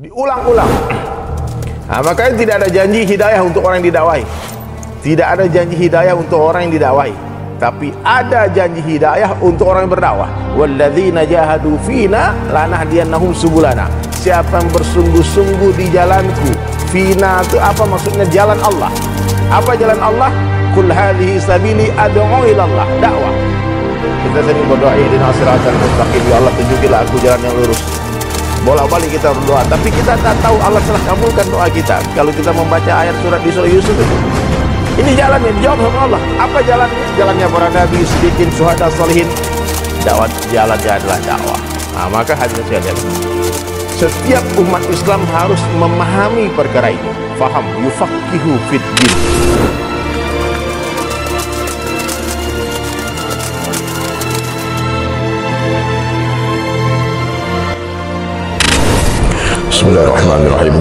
diulang-ulang. Nah, makanya tidak ada janji hidayah untuk orang yang didakwahi. Tidak ada janji hidayah untuk orang yang didakwahi, tapi ada janji hidayah untuk orang yang berdakwah. Walladzina jahadu fina lanahdiyannahum subulana. Siapa yang bersungguh-sungguh di jalanku. Fina itu apa maksudnya? Jalan Allah. Apa jalan Allah? Qul hadhihi sabili ad'u ila Allah, dakwah. Kita sering berdoa, ihdinas siratal mustaqim, ya Allah tunjukilah aku jalan yang lurus. Bolak-balik kita berdoa, tapi kita tak tahu Allah telah kabulkan doa kita kalau kita membaca ayat surat di surah Yusuf itu. Ini jalannya dijawab sama Allah. Apa jalannya? Jalannya para nabi, siddiqin, syuhada, sholihin. Dakwah jalannya adalah dakwah. Nah, maka hadirin sekalian, setiap umat Islam harus memahami perkara ini. Faham, yufaqihu fid din. Bismillahirrahmanirrahim.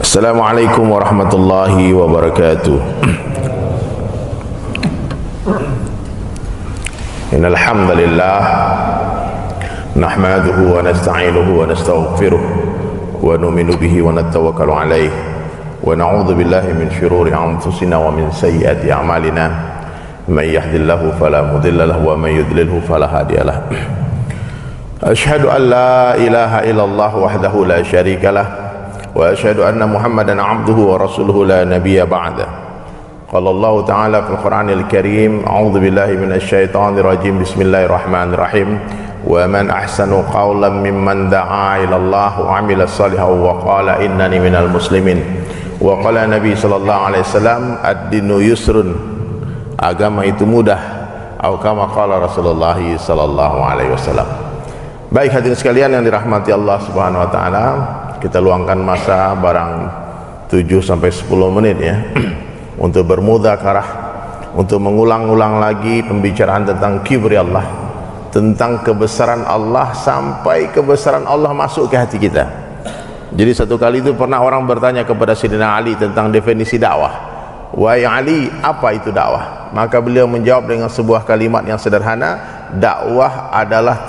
Assalamualaikum warahmatullahi wabarakatuh. Innal hamdalillah nahmaduhu wa nasta'inuhu wa nastaghfiruh wa nu'minu bihi wa natawakkalu alayhi wa na'udzu billahi min shururi anfusina wa min sayyiati a'malina may yahdihillahu fala mudilla lahu wa may yudlilhu fala hadiyalah. Asyhadu an la ilaha illallah wahdahu la syarika lah wa asyhadu anna Muhammadan abduhu wa rasuluhu la nabiyya ba'da. Qala Allah ta'ala fil Qur'anil Karim, a'udzu billahi minasy syaithanir rajim, bismillahirrahmanirrahim. Wa man ahsanu qawlan mimman da'a ila Allah wa 'amila shalihan wa qala innani minal muslimin. Wa qala Nabi sallallahu alaihi wasallam, ad-dinu yusrun, agama itu mudah, atau kama qala Rasulullah sallallahu alaihi wasallam. Baik hadirin sekalian yang dirahmati Allah Subhanahu wa taala, kita luangkan masa barang 7 sampai 10 menit ya untuk bermudzakarah, untuk mengulang-ulang lagi pembicaraan tentang kibri Allah, tentang kebesaran Allah, sampai kebesaran Allah masuk ke hati kita. Jadi satu kali itu pernah orang bertanya kepada Sayyidina Ali tentang definisi dakwah. Wahai Ali, apa itu dakwah? Maka beliau menjawab dengan sebuah kalimat yang sederhana, dakwah adalah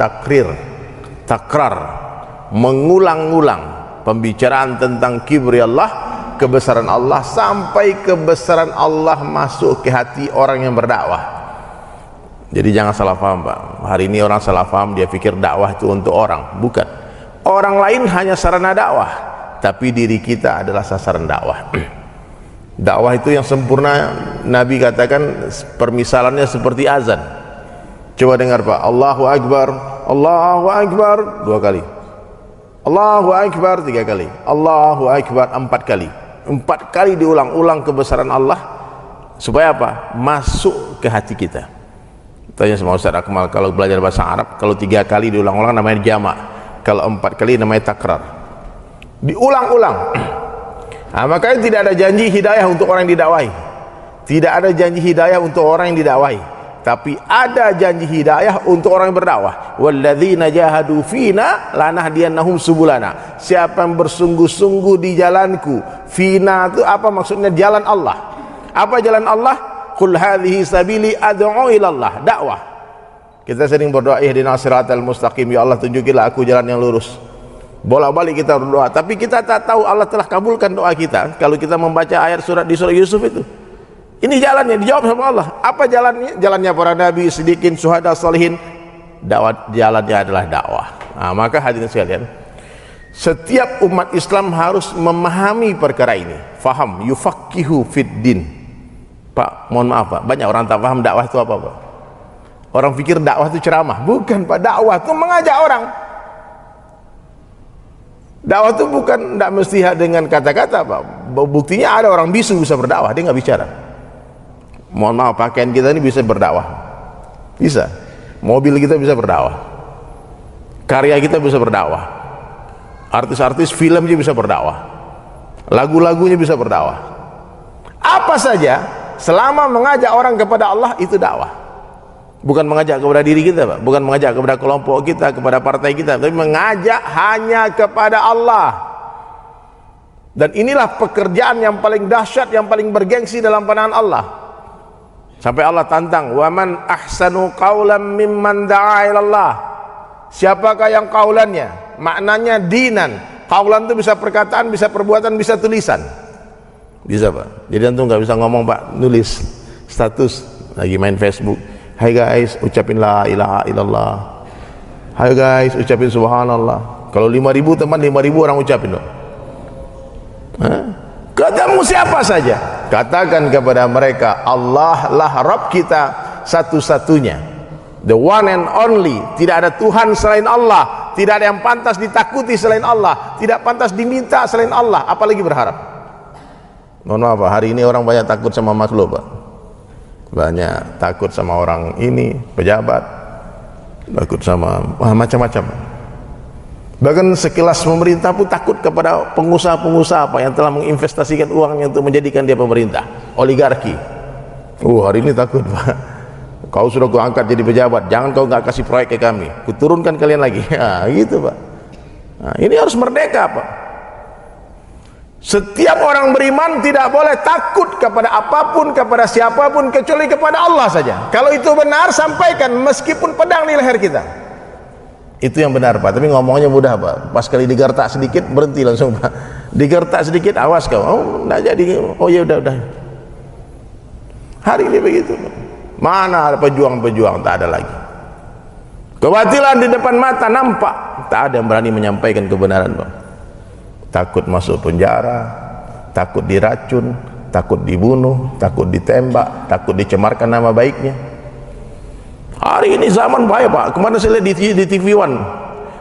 takrar, mengulang-ulang pembicaraan tentang kibri Allah, kebesaran Allah, sampai kebesaran Allah masuk ke hati orang yang berdakwah. Jadi jangan salah paham Pak. Hari ini orang salah paham, dia pikir dakwah itu untuk orang. Bukan. Orang lain hanya sarana dakwah, tapi diri kita adalah sasaran dakwah. Dakwah itu yang sempurna, Nabi katakan permisalannya seperti azan. Coba dengar Pak, Allahu Akbar, Allahu Akbar 2 kali, Allahu Akbar 3 kali, Allahu Akbar 4 kali. 4 kali diulang-ulang kebesaran Allah, supaya apa? Masuk ke hati kita. Tanya sama Ustaz Akmal, kalau belajar bahasa Arab, kalau 3 kali diulang-ulang namanya jamak, kalau 4 kali namanya takrar, diulang-ulang. Nah, makanya tidak ada janji hidayah untuk orang yang didakwahi. Tidak ada janji hidayah untuk orang yang didakwahi, tapi ada janji hidayah untuk orang yang berdakwah. Walladzina jahadu fina lanahdiyannahum subulana. Siapa yang bersungguh-sungguh di jalanku. Fina itu apa maksudnya? Jalan Allah. Apa jalan Allah? Qul hadhihi sabili ad'u ila Allah, dakwah. Kita sering berdoa, ihdinas siratal mustaqim, ya Allah tunjukilah aku jalan yang lurus. Bolak-balik kita berdoa, tapi kita tak tahu Allah telah kabulkan doa kita kalau kita membaca ayat surat di surah Yusuf itu. Ini jalannya dijawab sama Allah. Apa jalannya? Jalannya para nabi, siddiqin, syuhada, sholihin. Dakwah jalannya adalah dakwah. Nah, maka hadirin sekalian, setiap umat Islam harus memahami perkara ini. Faham, yufaqihu fid din. Pak, mohon maaf Pak, banyak orang tak paham dakwah itu apa Pak. Orang pikir dakwah itu ceramah. Bukan Pak, dakwah itu mengajak orang. Dakwah itu bukan, tidak mesti dengan kata-kata Pak. Buktinya ada orang bisu bisa berdakwah, dia nggak bicara. Mohon maaf, pakaian kita ini bisa berdakwah, bisa. Mobil kita bisa berdakwah, karya kita bisa berdakwah, artis-artis film juga bisa berdakwah, lagu-lagunya bisa berdakwah. Apa saja selama mengajak orang kepada Allah itu dakwah. Bukan mengajak kepada diri kita Pak, bukan mengajak kepada kelompok kita, kepada partai kita, tapi mengajak hanya kepada Allah. Dan inilah pekerjaan yang paling dahsyat, yang paling bergengsi dalam pandangan Allah. Sampai Allah tantang, wa man ahsanu qawlan mimman da'a ila Allah. Siapakah yang kaulannya, maknanya dinan, Qaulan itu bisa perkataan, bisa perbuatan, bisa tulisan. Bisa Pak. Jadi antum nggak bisa ngomong Pak, nulis status lagi main Facebook. Hai guys, ucapin la ilaha illallah. Hai guys, ucapin subhanallah. Kalau 5.000 teman, 5.000 orang ucapin loh. Ketemu siapa saja, katakan kepada mereka, Allah lah Rabb kita satu-satunya, the one and only. Tidak ada Tuhan selain Allah, tidak ada yang pantas ditakuti selain Allah, tidak pantas diminta selain Allah, apalagi berharap. Mohon maaf Pak, hari ini orang banyak takut sama makhluk Pak. Banyak takut sama orang ini, pejabat, takut sama macam-macam. Bahkan sekelas pemerintah pun takut kepada pengusaha-pengusaha Pak yang telah menginvestasikan uangnya untuk menjadikan dia pemerintah, oligarki. Hari ini takut Pak. Kau sudah kau angkat jadi pejabat, jangan kau nggak kasih proyek ke kami, kuturunkan kalian lagi. Gitu Pak. Ini harus merdeka Pak. Setiap orang beriman tidak boleh takut kepada apapun, kepada siapapun, kecuali kepada Allah saja. Kalau itu benar, sampaikan meskipun pedang di leher kita. Itu yang benar Pak, tapi ngomongnya mudah Pak. Pas kali digertak sedikit berhenti langsung Pak. Digertak sedikit awas kau. Enggak jadi. Ya udah. Hari ini begitu Pak. Mana ada pejuang-pejuang, tak ada lagi. Kebatilan di depan mata nampak, tak ada yang berani menyampaikan kebenaran Pak. Takut masuk penjara, takut diracun, takut dibunuh, takut ditembak, takut dicemarkan nama baiknya. Hari ini zaman bahaya Pak. Kemarin saya lihat di TV One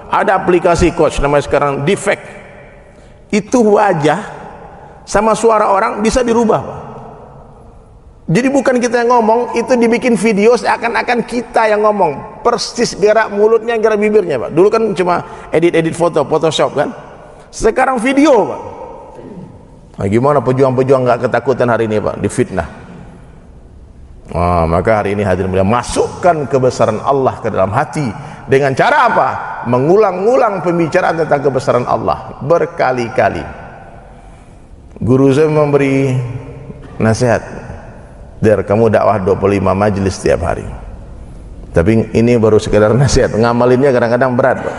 ada aplikasi coach namanya sekarang Defect. Itu wajah sama suara orang bisa dirubah Pak. Jadi bukan kita yang ngomong, itu dibikin video seakan-akan kita yang ngomong, persis gerak mulutnya, gerak bibirnya Pak. Dulu kan cuma edit foto, Photoshop kan. Sekarang video Pak. Gimana pejuang-pejuang nggak ketakutan hari ini Pak, difitnah. Maka hari ini hadirin mulia, masukkan kebesaran Allah ke dalam hati dengan cara apa? Mengulang-ulang pembicaraan tentang kebesaran Allah berkali-kali. Guru saya memberi nasihat, Der, kamu dakwah 25 majelis setiap hari. Tapi ini baru sekedar nasihat, ngamalinnya kadang-kadang berat Pak.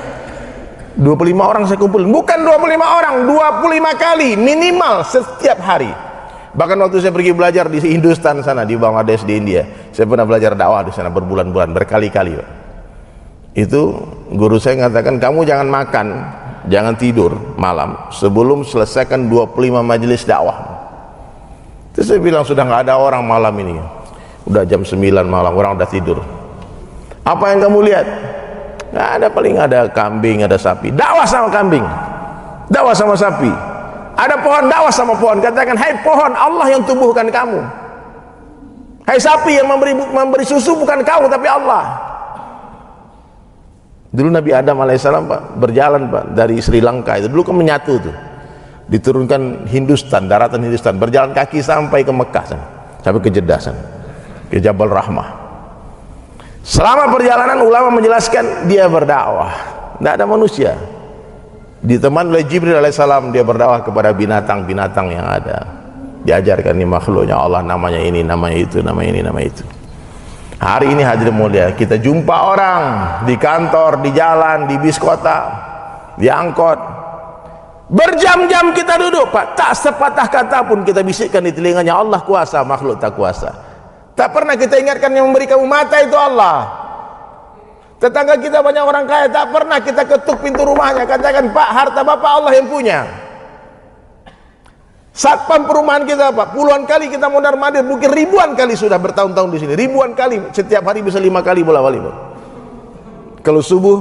25 orang saya kumpulin, bukan 25 orang, 25 kali minimal setiap hari. Bahkan waktu saya pergi belajar di Hindustan sana, di Bangladesh, di India, saya pernah belajar dakwah di sana berbulan-bulan, berkali-kali Pak. Itu guru saya mengatakan, kamu jangan makan, jangan tidur malam sebelum selesaikan 25 majelis dakwah. Terus saya bilang, sudah nggak ada orang malam ini, udah jam 9 malam, orang udah tidur. Apa yang kamu lihat? Nggak ada, paling ada kambing, ada sapi. Dakwah sama kambing, dakwah sama sapi. Ada pohon, dakwah sama pohon. Katakan, hai pohon, Allah yang tumbuhkan kamu. Hai sapi, yang memberi susu bukan kamu tapi Allah. Dulu Nabi Adam alaihissalam Pak berjalan Pak dari Sri Lanka, itu dulu kan menyatu tuh, diturunkan Hindustan, daratan Hindustan, berjalan kaki sampai ke Mekah sana, sampai ke Jeddah sana, ke Jabal Rahmah. Selama perjalanan ulama menjelaskan dia berdakwah, tidak ada manusia. Ditemani oleh Jibril alaihissalam, dia berdakwah kepada binatang-binatang yang ada. Diajarkan ini makhluknya Allah, namanya ini, namanya itu, nama ini, nama itu. Hari ini hadirin mulia, kita jumpa orang di kantor, di jalan, di bis kota, di angkot, berjam-jam kita duduk Pak, tak sepatah kata pun kita bisikkan di telinganya, Allah kuasa, makhluk tak kuasa. Tak pernah kita ingatkan yang memberi kamu mata itu Allah. Tetangga kita banyak orang kaya, tak pernah kita ketuk pintu rumahnya, katakan, Pak, harta Bapak Allah yang punya. Satpam perumahan kita Pak, puluhan kali kita mondar-mandir, mungkin ribuan kali sudah bertahun-tahun di sini, ribuan kali, setiap hari bisa 5 kali bolak-balik Pak. Kalau subuh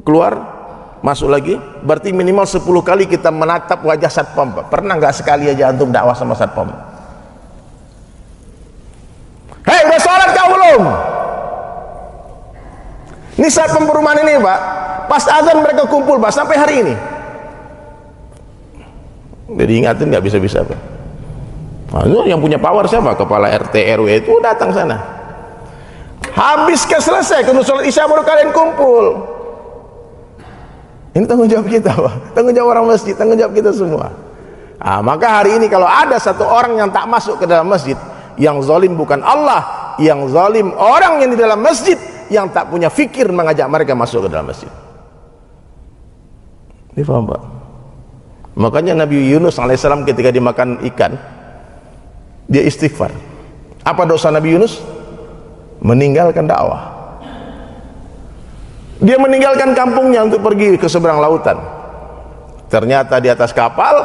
keluar, masuk lagi, berarti minimal 10 kali kita menatap wajah satpam Pak. Pernah nggak sekali aja antum dakwah sama satpam? Hei, udah sholat kau belum? Ini satpam perumahan ini Pak, pas azan mereka kumpul Pak, sampai hari ini. Jadi ingatin nggak bisa-bisa Pak. Nah, itu yang punya power siapa? Kepala RT RW itu datang sana. Habis selesai, kalau sholat isya baru kalian kumpul. Ini tanggung jawab kita Pak, tanggung jawab orang masjid, tanggung jawab kita semua. Maka hari ini kalau ada satu orang yang tak masuk ke dalam masjid, yang zalim bukan Allah, yang zalim orang yang di dalam masjid, yang tak punya fikir mengajak mereka masuk ke dalam masjid. Ini paham Pak? Makanya Nabi Yunus alaihissalam ketika dimakan ikan, dia istighfar. Apa dosa Nabi Yunus? Meninggalkan dakwah. Dia meninggalkan kampungnya untuk pergi ke seberang lautan. Ternyata di atas kapal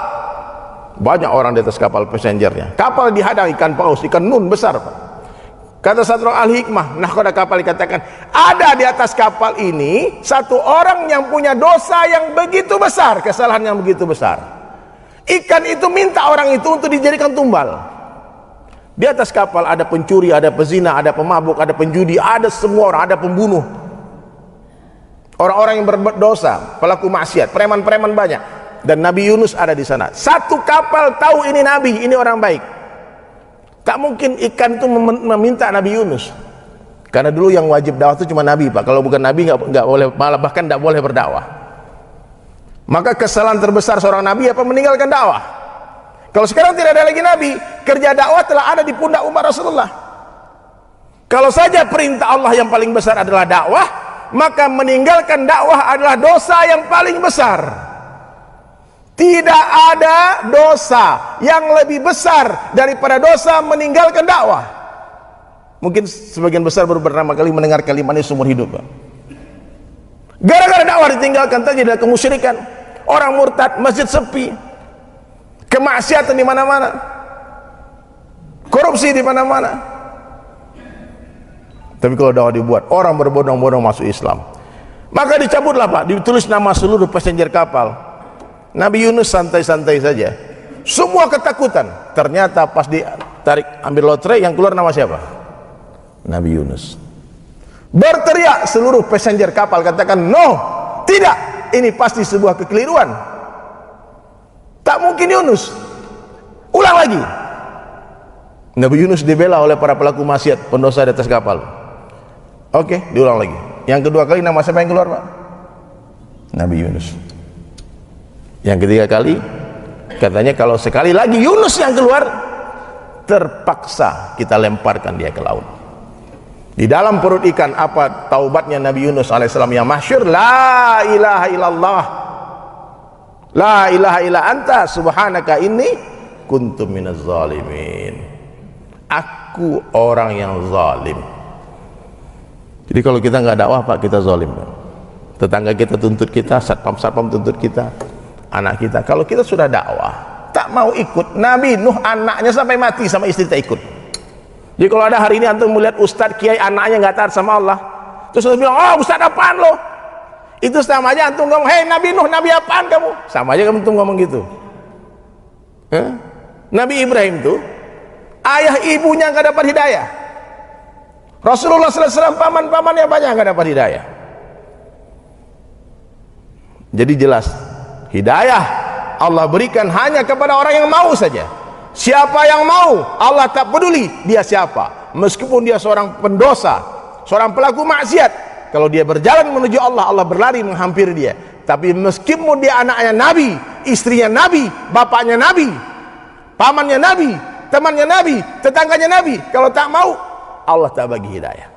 banyak orang, di atas kapal passengernya. Kapal dihadang ikan paus, ikan nun besar, Pak. Kata satu ahli hikmah, nahkoda kapal, dikatakan ada di atas kapal ini satu orang yang punya dosa yang begitu besar, kesalahan yang begitu besar. Ikan itu minta orang itu untuk dijadikan tumbal. Di atas kapal ada pencuri, ada pezina, ada pemabuk, ada penjudi, ada semua orang, ada pembunuh, orang-orang yang berbuat dosa, pelaku maksiat, preman-preman banyak. Dan Nabi Yunus ada di sana. Satu kapal tahu ini nabi, ini orang baik. Tak mungkin ikan itu meminta Nabi Yunus, karena dulu yang wajib dakwah itu cuma nabi, Pak. Kalau bukan nabi nggak boleh, malah bahkan nggak boleh berdakwah. Maka kesalahan terbesar seorang nabi apa? Meninggalkan dakwah. Kalau sekarang tidak ada lagi nabi, kerja dakwah telah ada di pundak umat Rasulullah. Kalau saja perintah Allah yang paling besar adalah dakwah, maka meninggalkan dakwah adalah dosa yang paling besar. Tidak ada dosa yang lebih besar daripada dosa meninggalkan dakwah. Mungkin sebagian besar baru pertama kali mendengar kalimat ini seumur hidup, Pak. Gara-gara dakwah ditinggalkan terjadi kemusyrikan, orang murtad, masjid sepi, kemaksiatan di mana-mana, korupsi di mana-mana. Tapi kalau dakwah dibuat, orang berbondong-bondong masuk Islam, maka dicabutlah, Pak, ditulis nama seluruh passenger kapal. Nabi Yunus santai-santai saja, semua ketakutan. Ternyata pas ditarik ambil lotre, yang keluar nama siapa? Nabi Yunus. Berteriak seluruh passenger kapal, katakan no, tidak, ini pasti sebuah kekeliruan, tak mungkin Yunus. Ulang lagi. Nabi Yunus dibela oleh para pelaku maksiat, pendosa di atas kapal. Oke, diulang lagi. Yang kedua kali nama siapa yang keluar, Pak? Nabi Yunus. Yang ketiga kali katanya kalau sekali lagi Yunus yang keluar, terpaksa kita lemparkan dia ke laut. Di dalam perut ikan, apa taubatnya Nabi Yunus alaihissalam yang masyhur? La ilaha illallah, la ilaha illa anta subhanaka inni kuntu minaz zalimin. Aku orang yang zalim. Jadi kalau kita nggak dakwah, Pak, kita zalim. Tetangga kita tuntut kita, satpam tuntut kita, anak kita. Kalau kita sudah dakwah, tak mau ikut. Nabi Nuh anaknya sampai mati sama istri tak ikut. Jadi kalau ada hari ini antum melihat ustadz kiai anaknya nggak taat sama Allah, terus antum bilang, oh ustadz apaan lo? Itu sama aja antum ngomong, hei Nabi Nuh, Nabi apaan kamu? Sama aja antum ngomong gitu. Nabi Ibrahim tuh ayah ibunya nggak dapat hidayah. Rasulullah SAW paman-pamannya banyak nggak dapat hidayah. Jadi jelas, hidayah Allah berikan hanya kepada orang yang mau saja. Siapa yang mau, Allah tak peduli dia siapa, meskipun dia seorang pendosa, seorang pelaku maksiat. Kalau dia berjalan menuju Allah, Allah berlari menghampiri dia. Tapi meskipun dia anaknya Nabi, istrinya Nabi, bapaknya Nabi, pamannya Nabi, temannya Nabi, tetangganya Nabi, kalau tak mau, Allah tak bagi hidayah.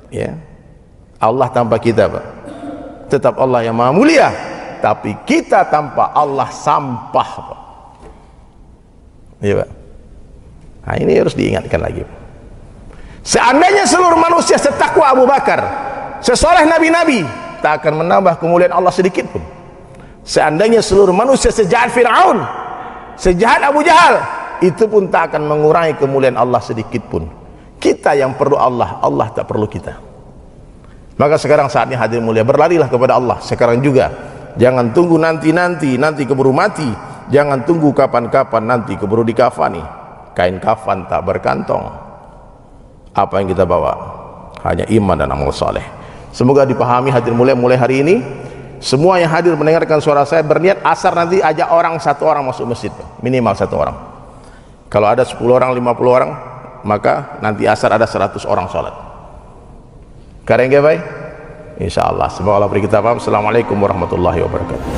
Ya, Allah tanpa kita, Pak, tetap Allah yang maha mulia. Tapi kita tanpa Allah sampah, Pak. Iya, Pak. Nah, ini harus diingatkan lagi. Seandainya seluruh manusia setakwa Abu Bakar, sesoleh nabi-nabi, tak akan menambah kemuliaan Allah sedikit pun. Seandainya seluruh manusia sejahat Fir'aun, sejahat Abu Jahal, itu pun tak akan mengurangi kemuliaan Allah sedikit pun. Kita yang perlu Allah, Allah tak perlu kita. Maka sekarang saatnya hadir mulia, berlarilah kepada Allah sekarang juga. Jangan tunggu nanti keburu mati. Jangan tunggu kapan-kapan, nanti keburu dikafani. Kain kafan tak berkantong. Apa yang kita bawa hanya iman dan amal saleh. Semoga dipahami hadir mulia mulai hari ini. Semua yang hadir mendengarkan suara saya berniat asar nanti ajak satu orang masuk masjid, minimal satu orang. Kalau ada 10 orang, 50 orang, maka nanti asar ada 100 orang sholat. Kareng baik? Insyaallah. Semoga Allah beri kita paham. Assalamualaikum warahmatullahi wabarakatuh.